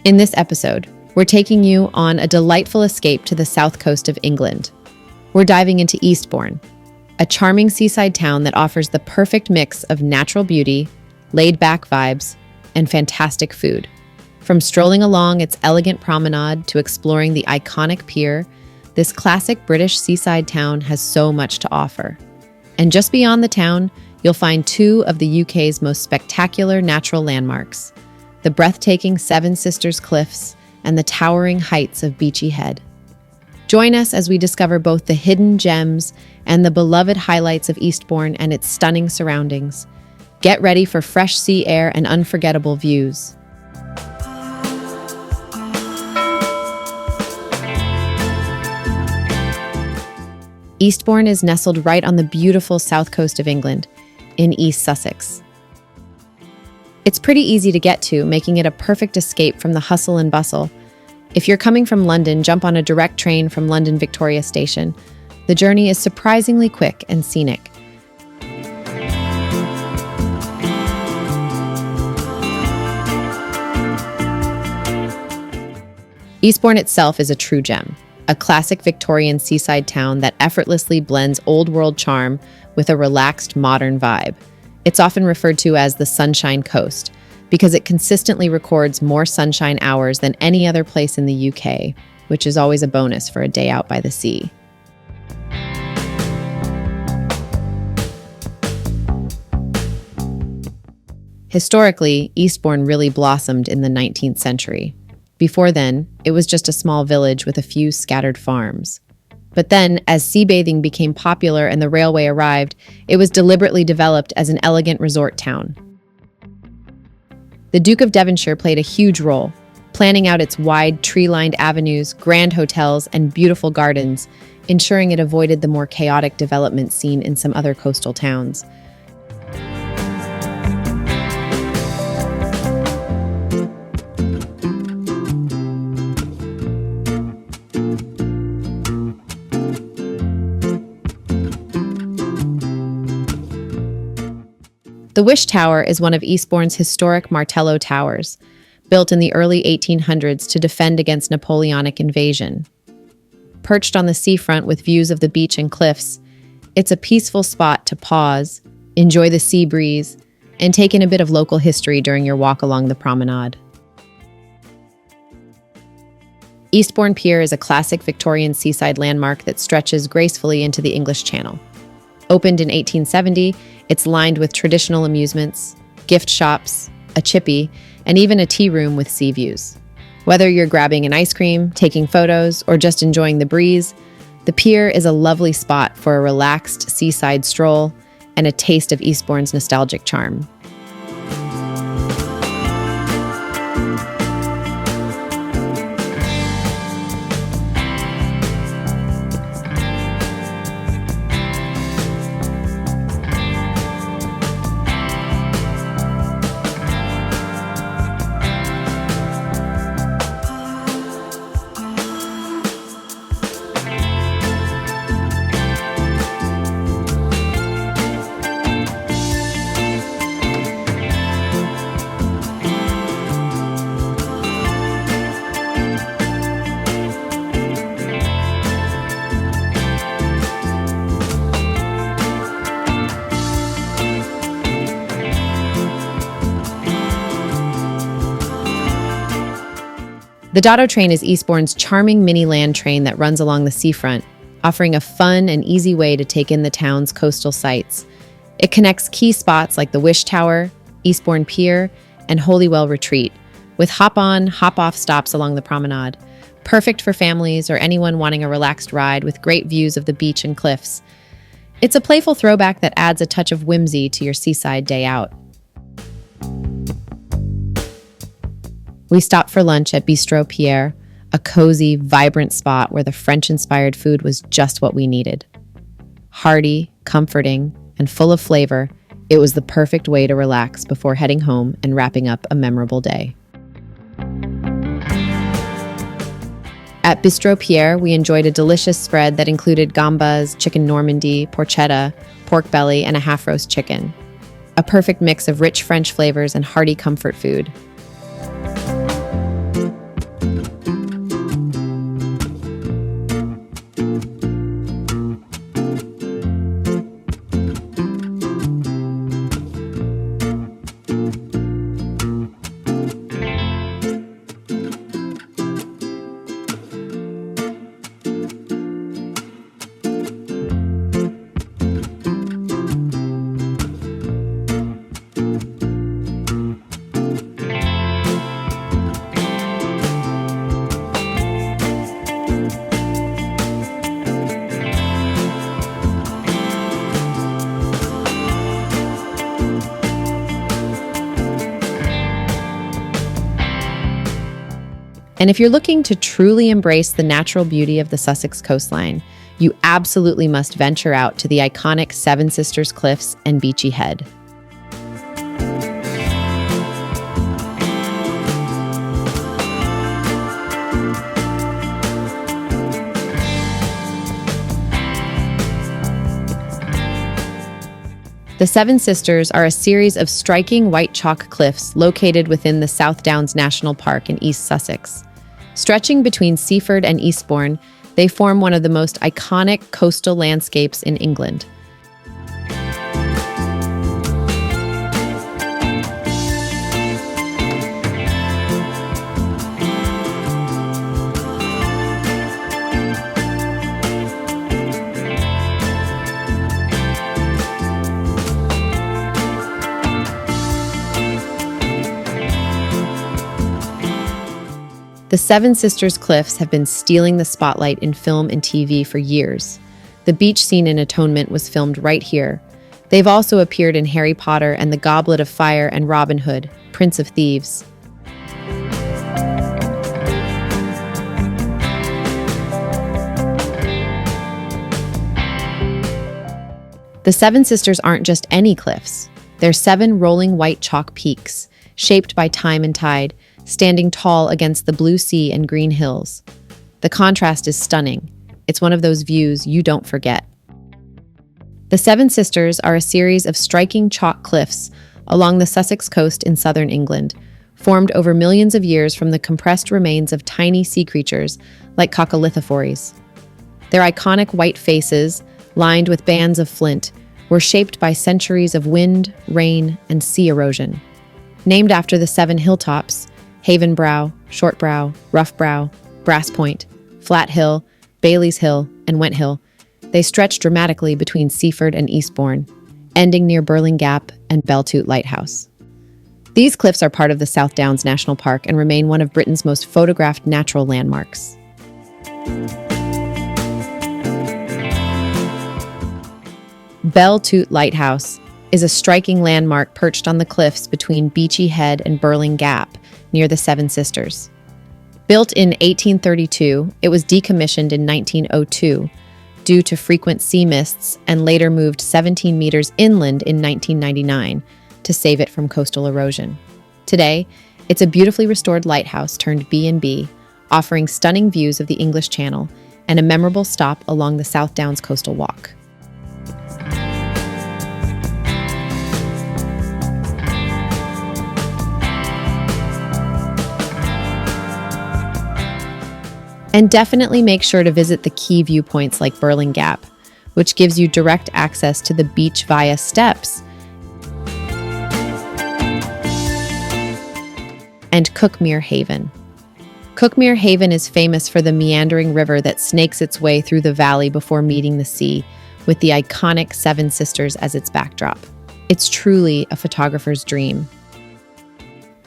In this episode, we're taking you on a delightful escape to the south coast of England. We're diving into Eastbourne, a charming seaside town that offers the perfect mix of natural beauty, laid-back vibes, and fantastic food. From strolling along its elegant promenade to exploring the iconic pier, this classic British seaside town has so much to offer. And just beyond the town, you'll find two of the UK's most spectacular natural landmarks, the breathtaking Seven Sisters Cliffs and the towering heights of Beachy Head. Join us as we discover both the hidden gems and the beloved highlights of Eastbourne and its stunning surroundings. Get ready for fresh sea air and unforgettable views. Eastbourne is nestled right on the beautiful south coast of England, in East Sussex. It's pretty easy to get to, making it a perfect escape from the hustle and bustle. If you're coming from London, jump on a direct train from London Victoria Station. The journey is surprisingly quick and scenic. Eastbourne itself is a true gem, a classic Victorian seaside town that effortlessly blends old-world charm with a relaxed, modern vibe. It's often referred to as the Sunshine Coast because it consistently records more sunshine hours than any other place in the UK, which is always a bonus for a day out by the sea. Historically, Eastbourne really blossomed in the 19th century. Before then, it was just a small village with a few scattered farms. But then, as sea bathing became popular and the railway arrived, it was deliberately developed as an elegant resort town. The Duke of Devonshire played a huge role, planning out its wide, tree-lined avenues, grand hotels, and beautiful gardens, ensuring it avoided the more chaotic development seen in some other coastal towns. The Wish Tower is one of Eastbourne's historic Martello Towers, built in the early 1800s to defend against Napoleonic invasion. Perched on the seafront with views of the beach and cliffs, it's a peaceful spot to pause, enjoy the sea breeze, and take in a bit of local history during your walk along the promenade. Eastbourne Pier is a classic Victorian seaside landmark that stretches gracefully into the English Channel. Opened in 1870, it's lined with traditional amusements, gift shops, a chippy, and even a tea room with sea views. Whether you're grabbing an ice cream, taking photos, or just enjoying the breeze, the pier is a lovely spot for a relaxed seaside stroll and a taste of Eastbourne's nostalgic charm. The Dotto train is Eastbourne's charming mini land train that runs along the seafront, offering a fun and easy way to take in the town's coastal sights. It connects key spots like the Wish Tower, Eastbourne Pier, and Holywell Retreat, with hop-on, hop-off stops along the promenade. Perfect for families or anyone wanting a relaxed ride with great views of the beach and cliffs. It's a playful throwback that adds a touch of whimsy to your seaside day out. We stopped for lunch at Bistro Pierre, a cozy, vibrant spot where the French-inspired food was just what we needed. Hearty, comforting, and full of flavor, it was the perfect way to relax before heading home and wrapping up a memorable day. At Bistro Pierre, we enjoyed a delicious spread that included gambas, chicken Normandy, porchetta, pork belly, and a half-roast chicken. A perfect mix of rich French flavors and hearty comfort food. And if you're looking to truly embrace the natural beauty of the Sussex coastline, you absolutely must venture out to the iconic Seven Sisters Cliffs and Beachy Head. The Seven Sisters are a series of striking white chalk cliffs located within the South Downs National Park in East Sussex. Stretching between Seaford and Eastbourne, they form one of the most iconic coastal landscapes in England. The Seven Sisters Cliffs have been stealing the spotlight in film and TV for years. The beach scene in Atonement was filmed right here. They've also appeared in Harry Potter and the Goblet of Fire and Robin Hood, Prince of Thieves. The Seven Sisters aren't just any cliffs. They're seven rolling white chalk peaks, shaped by time and tide, standing tall against the blue sea and green hills. The contrast is stunning. It's one of those views you don't forget. The Seven Sisters are a series of striking chalk cliffs along the Sussex coast in southern England, formed over millions of years from the compressed remains of tiny sea creatures like coccolithophores. Their iconic white faces, lined with bands of flint, were shaped by centuries of wind, rain, and sea erosion. Named after the seven hilltops, Haven Brow, Short Brow, Rough Brow, Brass Point, Flat Hill, Bailey's Hill, and Went Hill, they stretch dramatically between Seaford and Eastbourne, ending near Burling Gap and Beltute Lighthouse. These cliffs are part of the South Downs National Park and remain one of Britain's most photographed natural landmarks. Beltute Lighthouse is a striking landmark perched on the cliffs between Beachy Head and Burling Gap, near the Seven Sisters. Built in 1832, it was decommissioned in 1902 due to frequent sea mists and later moved 17 meters inland in 1999 to save it from coastal erosion. Today, it's a beautifully restored lighthouse turned B&B, offering stunning views of the English Channel and a memorable stop along the South Downs Coastal Walk. And definitely make sure to visit the key viewpoints like Burling Gap, which gives you direct access to the beach via steps, and Cuckmere Haven. Cuckmere Haven is famous for the meandering river that snakes its way through the valley before meeting the sea, with the iconic Seven Sisters as its backdrop. It's truly a photographer's dream.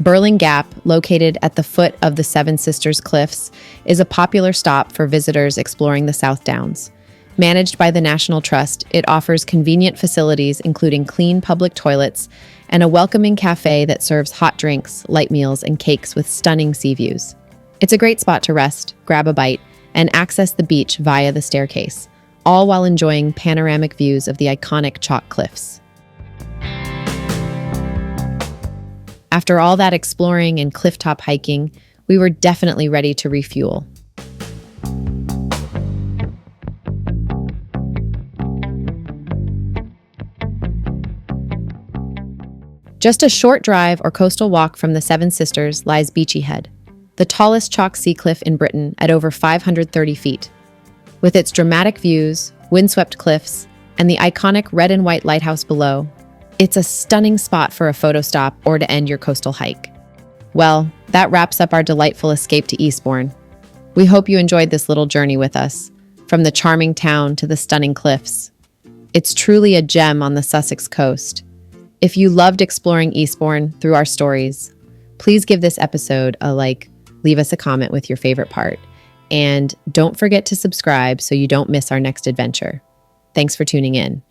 Burling Gap, located at the foot of the Seven Sisters Cliffs, is a popular stop for visitors exploring the South Downs. Managed by the National Trust, it offers convenient facilities including clean public toilets and a welcoming cafe that serves hot drinks, light meals, and cakes with stunning sea views. It's a great spot to rest, grab a bite, and access the beach via the staircase, all while enjoying panoramic views of the iconic chalk cliffs. After all that exploring and clifftop hiking, we were definitely ready to refuel. Just a short drive or coastal walk from the Seven Sisters lies Beachy Head, the tallest chalk sea cliff in Britain at over 530 feet. With its dramatic views, windswept cliffs, and the iconic red and white lighthouse below, it's a stunning spot for a photo stop or to end your coastal hike. Well, that wraps up our delightful escape to Eastbourne. We hope you enjoyed this little journey with us, from the charming town to the stunning cliffs. It's truly a gem on the Sussex coast. If you loved exploring Eastbourne through our stories, please give this episode a like, leave us a comment with your favorite part, and don't forget to subscribe so you don't miss our next adventure. Thanks for tuning in.